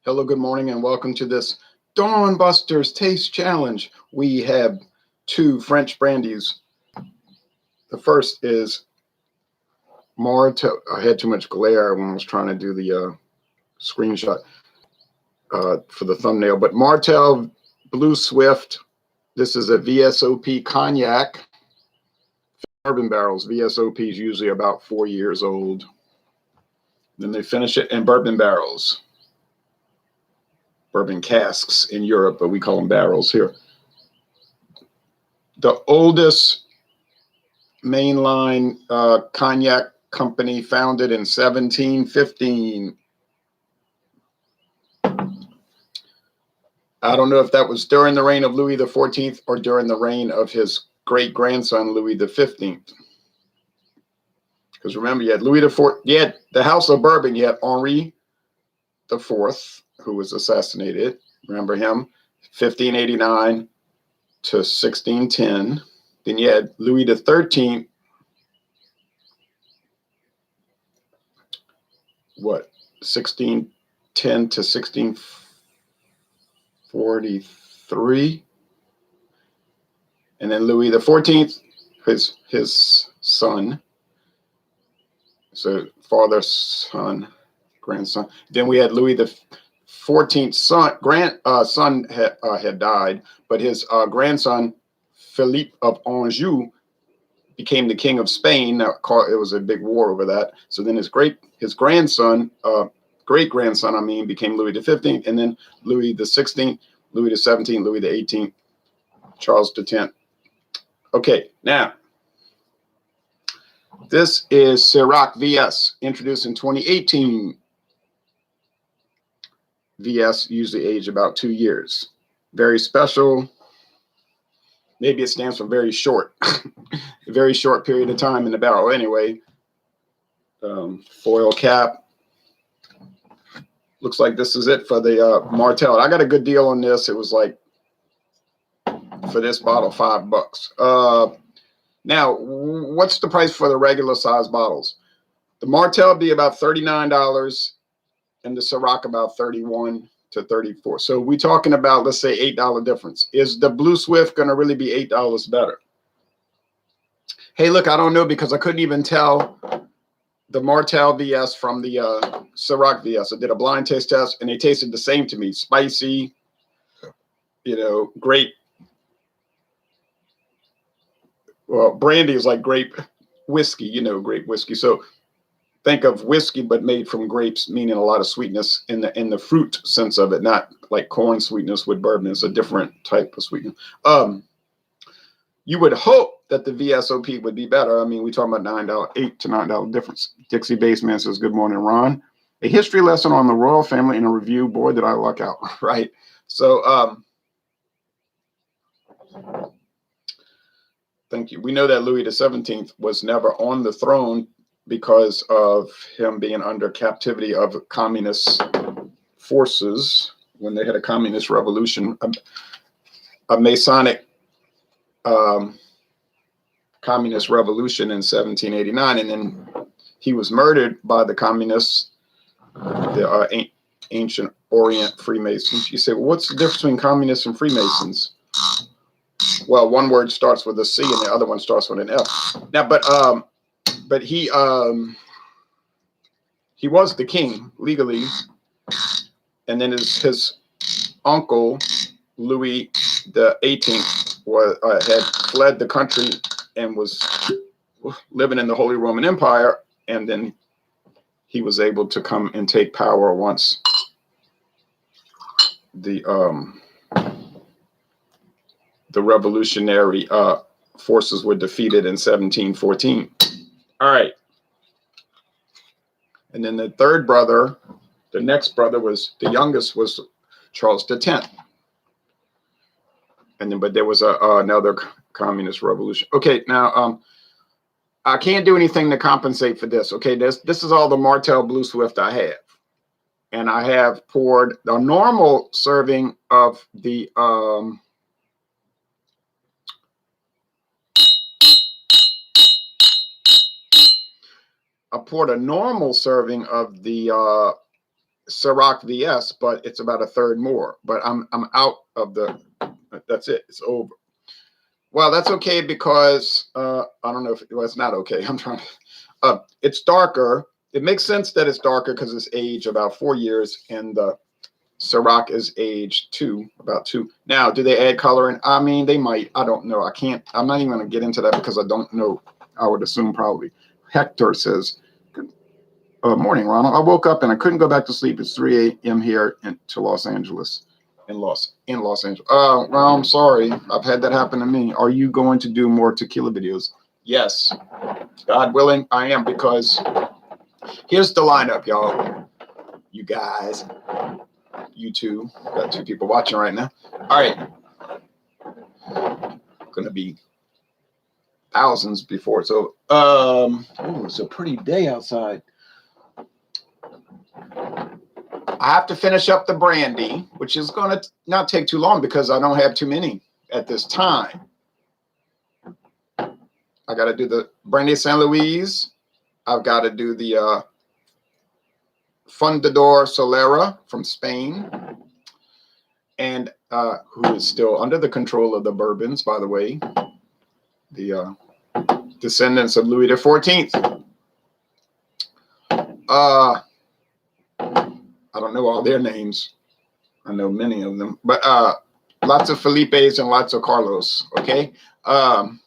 Hello, good morning, and welcome to this Dawn Busters Taste Challenge. We have two French brandies. The first is Martell. I had too much glare when I was trying to do the screenshot for the thumbnail, but Martell Blue Swift. This is a VSOP Cognac. Bourbon barrels. VSOP is usually about 4 years old. Then they finish it in bourbon barrels. Bourbon casks in Europe, but we call them barrels here. The oldest mainline cognac company, founded in 1715. I don't know if that was during the reign of Louis XIV or during the reign of his great-grandson, Louis XV. Because remember, you had Louis XIV, you had the House of Bourbon, you had Henri IV, who was assassinated. Remember him? 1589 to 1610. Then you had Louis XIII. What? 1610 to 1643. And then Louis XIV, his son. So father, son, grandson. Then we had Louis XIV's son had died, but his grandson Philippe of Anjou became the king of Spain. Now, it was a big war over that. So then his grandson, great-grandson, I mean, became Louis XV, and then Louis XVI, Louis XVII, Louis XVIII, Charles X. Okay, now this is Ciroc VS, introduced in 2018. VS usually age about 2 years. Very special. Maybe it stands for very short. A very short period of time in the barrel anyway. Foil cap. Looks like this is it for the Martell. I got a good deal on this. It was like, for this bottle, $5. Now, what's the price for the regular size bottles? The Martell would be about $39, and the Ciroc about $31 to $34. So we're talking about, let's say, $8 difference. Is the Blue Swift going to really be $8 better? Hey, look, I don't know, because I couldn't even tell the Martell VS from the Ciroc VS. I did a blind taste test, and they tasted the same to me. Spicy, grape. Well, brandy is like grape whiskey, grape whiskey. So think of whiskey, but made from grapes, meaning a lot of sweetness in the fruit sense of it, not like corn sweetness with bourbon. It's a different type of sweetness. You would hope that the VSOP would be better. I mean, we're talking about $8 to $9 difference. Dixie Baseman says, good morning, Ron. A history lesson on the royal family in a review. Boy, did I luck out, right? So, thank you. We know that Louis XVII was never on the throne because of him being under captivity of communist forces when they had a communist revolution, a Masonic communist revolution in 1789, and then he was murdered by the communists, the ancient Orient Freemasons. You say, well, what's the difference between communists and Freemasons? Well, one word starts with a C and the other one starts with an F. Now, but he was the king legally, and then his uncle Louis XVIII had fled the country and was living in the Holy Roman Empire, and then he was able to come and take power once the revolutionary forces were defeated in 1714. All right. And then the third brother, the next brother the youngest was Charles X. And then, but there was another communist revolution. Okay, now I can't do anything to compensate for this. Okay, this is all the Martell Blue Swift I have. And I have poured the normal serving of the I poured a normal serving of the Ciroc VS, but it's about a third more. But I'm out of the. That's it. It's over. Well, that's okay because I don't know if well, it's not okay. I'm trying to. It's darker. It makes sense that it's darker because it's aged about 4 years, and the Ciroc is aged about 2. Now, do they add coloring? I mean, they might. I don't know. I can't. I'm not even going to get into that because I don't know. I would assume probably. Hector says, morning, Ronald. I woke up and I couldn't go back to sleep. It's 3 a.m. here to Los Angeles. In Los Angeles. Well, I'm sorry. I've had that happen to me. Are you going to do more tequila videos? Yes. God willing, I am, because here's the lineup, y'all. You guys. You two. Got 2 people watching right now. All right. Gonna be thousands before it's over. It's a pretty day outside. I have to finish up the brandy, which is going to not take too long because I don't have too many at this time. I got to do the brandy San Luis. I've got to do the Fundador Solera from Spain, and who is still under the control of the bourbons, by the way, the descendants of Louis XIV. I don't know all their names. I know many of them, but lots of Felipes and lots of Carlos. Okay. And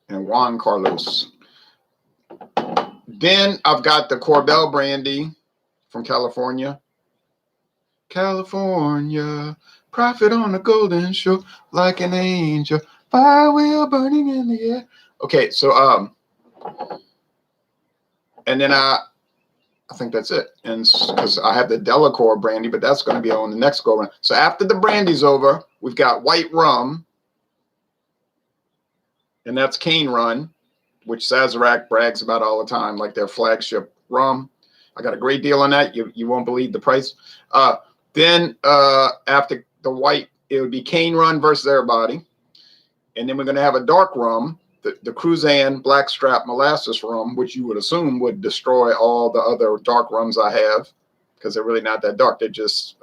Juan Carlos. Then I've got the Corbel brandy from California. California, prophet on the golden shore, like an angel, fire wheel burning in the air. Okay, so and then I think that's it. And because I have the Delacour brandy, but that's going to be on the next go around. So after the brandy's over, we've got white rum, and that's Cane Run, which Sazerac brags about all the time, like their flagship rum. I got a great deal on that. You won't believe the price. Then after the white, it would be Cane Run versus everybody. And then we're going to have a dark rum, the Cruzan Blackstrap Molasses rum, which you would assume would destroy all the other dark rums I have, because they're really not that dark. They're just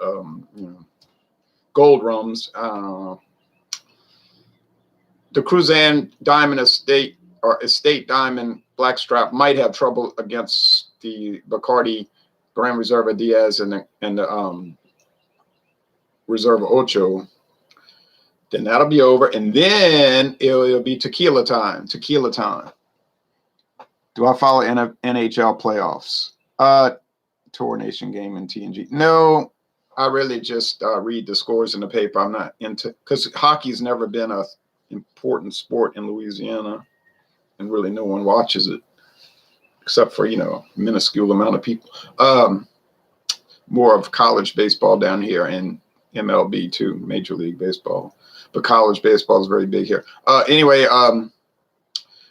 gold rums. The Cruzan Diamond Estate or Estate Diamond Blackstrap might have trouble against the Bacardi Grand Reserva Diaz and the Reserva Ocho. Then that'll be over, and then it'll be tequila time. Tequila time. Do I follow NHL playoffs? Tour Nation game and TNG. No, I really just read the scores in the paper. I'm not into, because hockey's never been a important sport in Louisiana, and really no one watches it except for a minuscule amount of people. More of college baseball down here and MLB too, Major League Baseball. But college baseball is very big here. Anyway,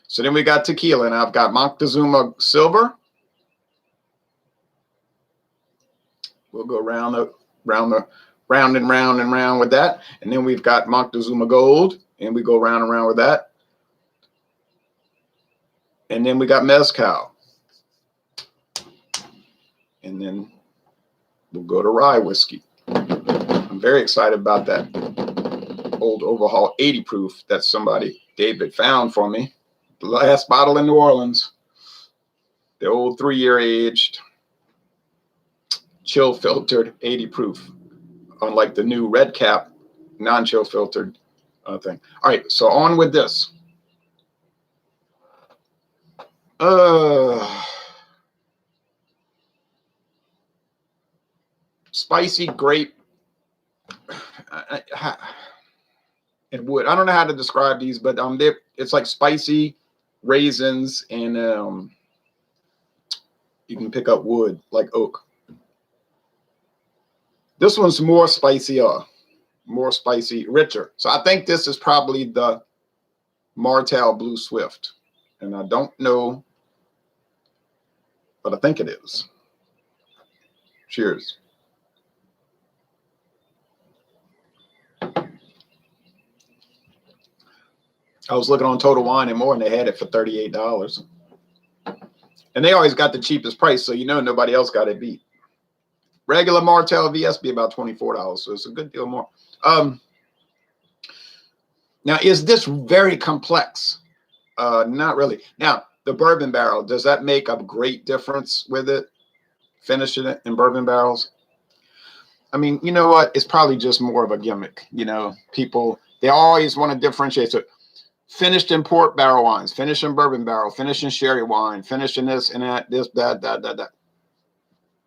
so then we got tequila, and I've got Moctezuma Silver. We'll go round and round with that. And then we've got Moctezuma Gold, and we go round and round with that. And then we got Mezcal. And then we'll go to rye whiskey. I'm very excited about that old overhaul 80 proof that David found for me. The last bottle in New Orleans. The old 3-year aged, chill filtered 80 proof. Unlike the new red cap, non-chill filtered thing. All right, so on with this. Spicy grape and wood. I don't know how to describe these, but it's like spicy raisins, and you can pick up wood like oak. This one's more spicy, richer. So I think this is probably the Martell Blue Swift, and I don't know, but I think it is. Cheers. I was looking on Total Wine and More, and they had it for $38. And they always got the cheapest price, so you know nobody else got it beat. Regular Martell VS be about $24, so it's a good deal more. Now, is this very complex? Not really. Now, the bourbon barrel, does that make a great difference with it? Finishing it in bourbon barrels? I mean, you know what? It's probably just more of a gimmick. You know, people, they always want to differentiate. So finished in port barrel wines, finished in bourbon barrel, finished in sherry wine, finished in this and that, this, that.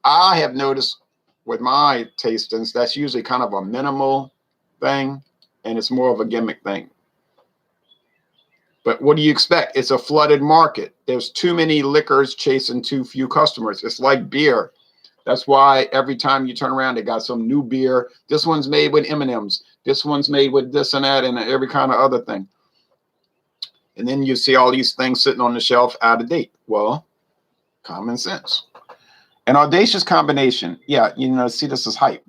I have noticed with my tastings, that's usually kind of a minimal thing, and it's more of a gimmick thing. But what do you expect? It's a flooded market. There's too many liquors chasing too few customers. It's like beer. That's why every time you turn around, they got some new beer. This one's made with M&Ms. This one's made with this and that and every kind of other thing. And then you see all these things sitting on the shelf out of date. Well, common sense. An audacious combination. Yeah, you know, see, this is hype.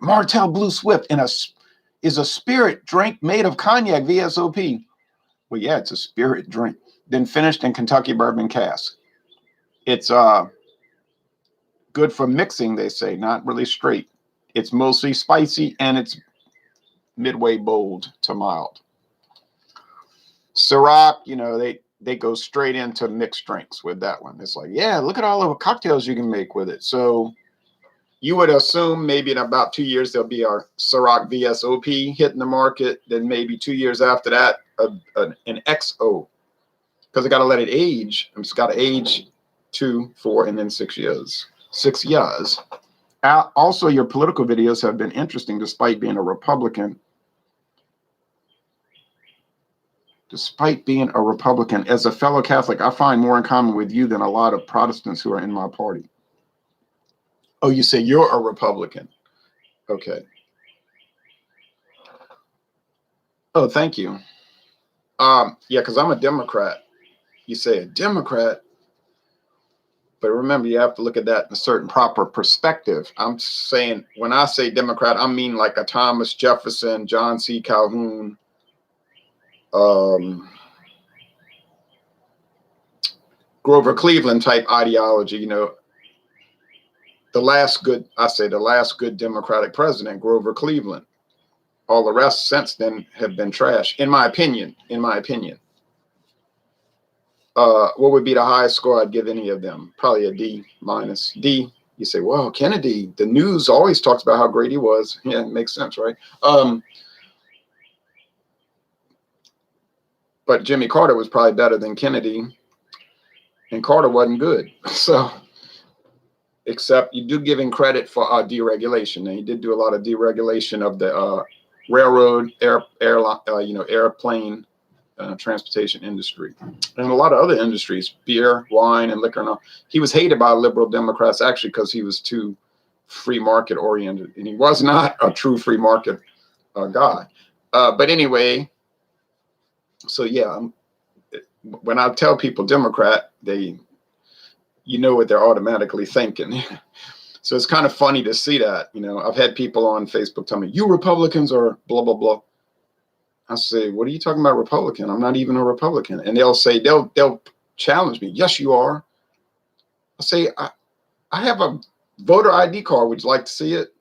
Martell Blue Swift is a spirit drink made of cognac, VSOP. Well, yeah, it's a spirit drink. Then finished in Kentucky bourbon cask. It's good for mixing, they say, not really straight. It's mostly spicy and it's midway bold to mild. Ciroc, you know, they go straight into mixed drinks with that one. It's like, yeah, look at all the cocktails you can make with it. So you would assume maybe in about 2 years, there'll be our Ciroc VSOP hitting the market. Then maybe 2 years after that, an XO, because I got to let it age. It's got to age 2, 4, and then 6 years. 6 years. Also, your political videos have been interesting despite being a Republican. Despite being a Republican, as a fellow Catholic, I find more in common with you than a lot of Protestants who are in my party. Oh, you say you're a Republican. Okay. Oh, thank you. Yeah, because I'm a Democrat. You say a Democrat, but remember, you have to look at that in a certain proper perspective. I'm saying, when I say Democrat, I mean like a Thomas Jefferson, John C. Calhoun, Grover Cleveland type ideology. You know, the last good Democratic president, Grover Cleveland. All the rest since then have been trash, in my opinion. What would be the highest score I'd give any of them? Probably a D minus. D. You say, well, Kennedy, the news always talks about how great he was. Yeah, it makes sense, right? But Jimmy Carter was probably better than Kennedy, and Carter wasn't good. So, except you do give him credit for deregulation, and he did do a lot of deregulation of the railroad, airplane, transportation industry, and a lot of other industries, beer, wine, and liquor. And all. He was hated by liberal Democrats actually because he was too free market oriented, and he was not a true free market guy. But anyway. So yeah, when I tell people Democrat, you know what they're automatically thinking. So it's kind of funny to see that. You know, I've had people on Facebook tell me, "You Republicans are blah blah blah." I say, "What are you talking about, Republican? I'm not even a Republican." And they'll say they'll challenge me. "Yes, you are." I say, I have a voter ID card. Would you like to see it?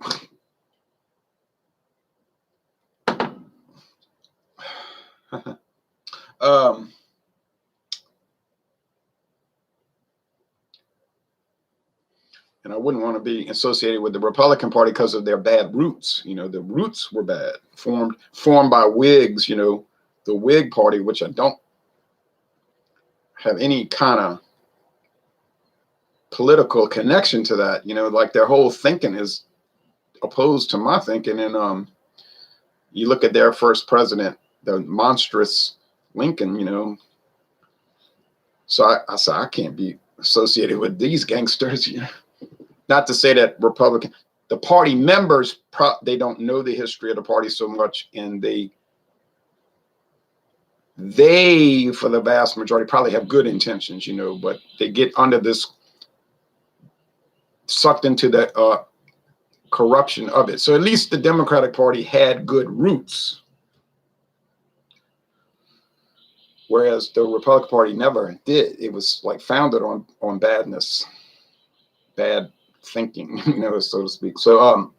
And I wouldn't want to be associated with the Republican Party because of their bad roots. You know, the roots were bad, formed by Whigs. You know, the Whig Party, which I don't have any kind of political connection to that. You know, like their whole thinking is opposed to my thinking. And you look at their first president, the monstrous Lincoln. You know, so I said I can't be associated with these gangsters. You know? Not to say that the party members, they don't know the history of the party so much, and they, for the vast majority, probably have good intentions, you know, but they get under this, sucked into the corruption of it. So at least the Democratic Party had good roots. whereas the Republican Party never did. It was like founded on badness, bad thinking, so to speak. So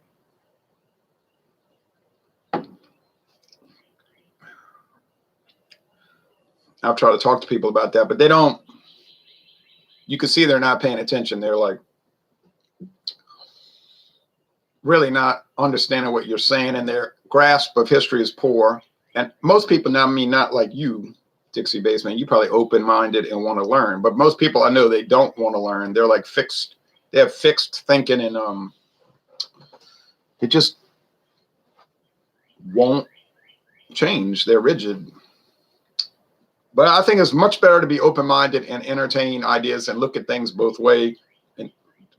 I'll try to talk to people about that, but they don't. You can see they're not paying attention. They're like really not understanding what you're saying, and their grasp of history is poor. And most people, now, I mean, not like you, Dixie Baseman, you probably open-minded and want to learn, but most people I know, they don't want to learn. They're like fixed. They have fixed thinking, and it just won't change. They're rigid. But I think it's much better to be open-minded and entertain ideas and look at things both ways, and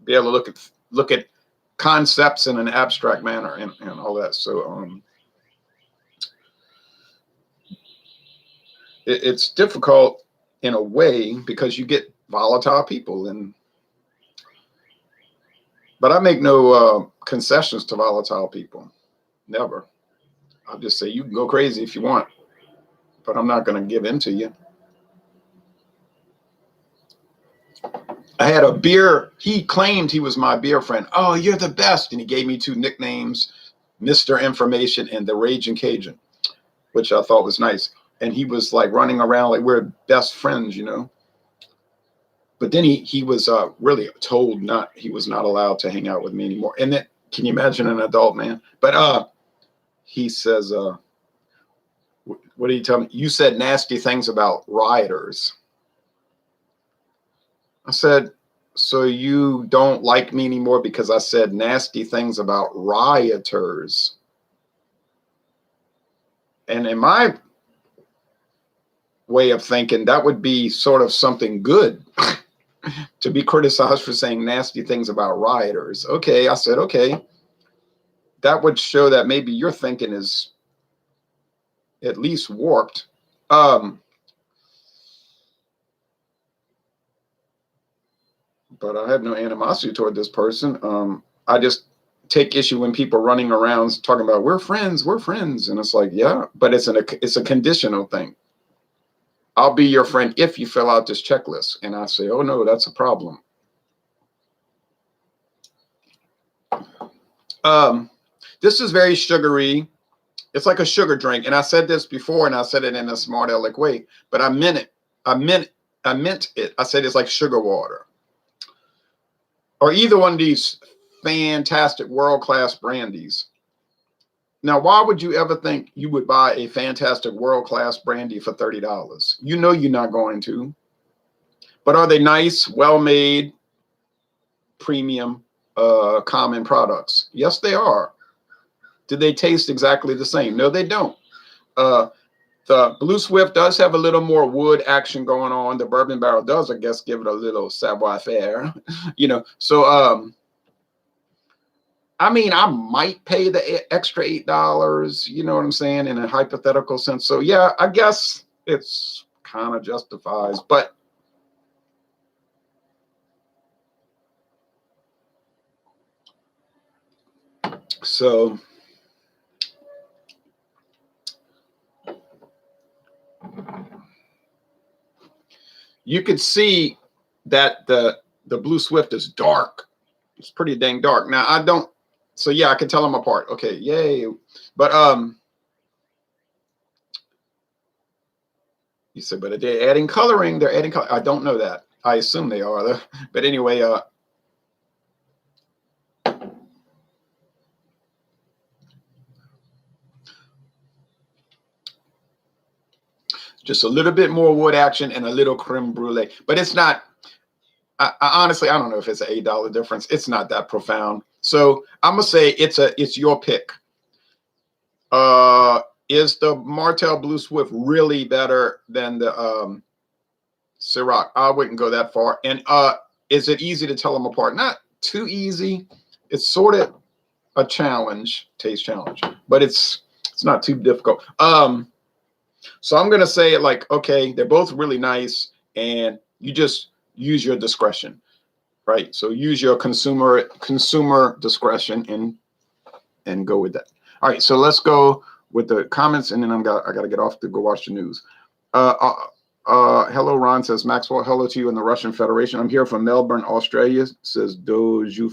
be able to look at concepts in an abstract manner and all that. So it's difficult in a way because you get volatile people, but I make no concessions to volatile people. Never. I'll just say you can go crazy if you want, but I'm not going to give in to you. I had a beer. He claimed he was my beer friend. Oh, you're the best. And he gave me 2 nicknames, Mr. Information and the Raging Cajun, which I thought was nice. And he was like running around like we're best friends, But then he was really told he was not allowed to hang out with me anymore. And then, can you imagine an adult man? But he says, what did he tell me? You said nasty things about rioters. I said, so you don't like me anymore because I said nasty things about rioters? And in my way of thinking, that would be sort of something good to be criticized for saying nasty things about rioters. Okay, I said, okay. That would show that maybe your thinking is at least warped. But I have no animosity toward this person. I just take issue when people running around talking about we're friends, and it's like, yeah, but it's a conditional thing. I'll be your friend if you fill out this checklist, and I say, oh no, that's a problem. This is very sugary. It's like a sugar drink, and I said this before, and I said it in a smart aleck way, but I meant it. I meant it. I said it's like sugar water, or either one of these fantastic world-class brandies. Now, why would you ever think you would buy a fantastic world-class brandy for $30? You know you're not going to. But are they nice, well-made, premium, common products? Yes, they are. Do they taste exactly the same? No, they don't. The Blue Swift does have a little more wood action going on. The bourbon barrel does, I guess, give it a little savoir-faire, So, I mean, I might pay the extra $8, you know what I'm saying, in a hypothetical sense. So, yeah, I guess it's kind of justifies. But so you could see that the Blue Swift is dark. It's pretty dang dark. Now, I don't. So yeah, I can tell them apart. Okay, yay. But you said, but they're adding coloring. They're adding color. I don't know that. I assume they are though. But anyway, just a little bit more wood action and a little creme brulee. But it's not. I honestly, I don't know if it's an $8 difference. It's not that profound. So I'm gonna say it's your pick. Is the Martell Blue Swift really better than the Ciroc? I wouldn't go that far. And is it easy to tell them apart? Not too easy. It's sort of a challenge, taste challenge, but it's not too difficult. So I'm gonna say it like, okay, they're both really nice, and you just use your discretion, right? So use your consumer discretion and go with that. All right, so let's go with the comments, and then I got to get off to go watch the news. Hello, Ron says Maxwell. Hello to you in the Russian Federation. I'm here from Melbourne, Australia, says Doju.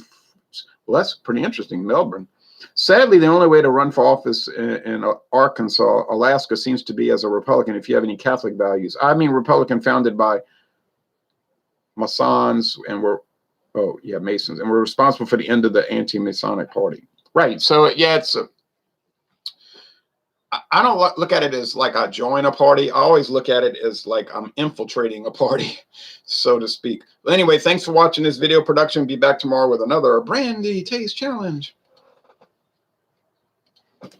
Well, that's pretty interesting, Melbourne. Sadly, the only way to run for office in Arkansas, Alaska, seems to be as a Republican if you have any Catholic values. I mean, Republican founded by Masons and Masons, and we're responsible for the end of the anti-Masonic party. Right. So, yeah, I don't look at it as like I join a party. I always look at it as like I'm infiltrating a party, so to speak. But anyway, thanks for watching this video production. Be back tomorrow with another Brandy Taste Challenge.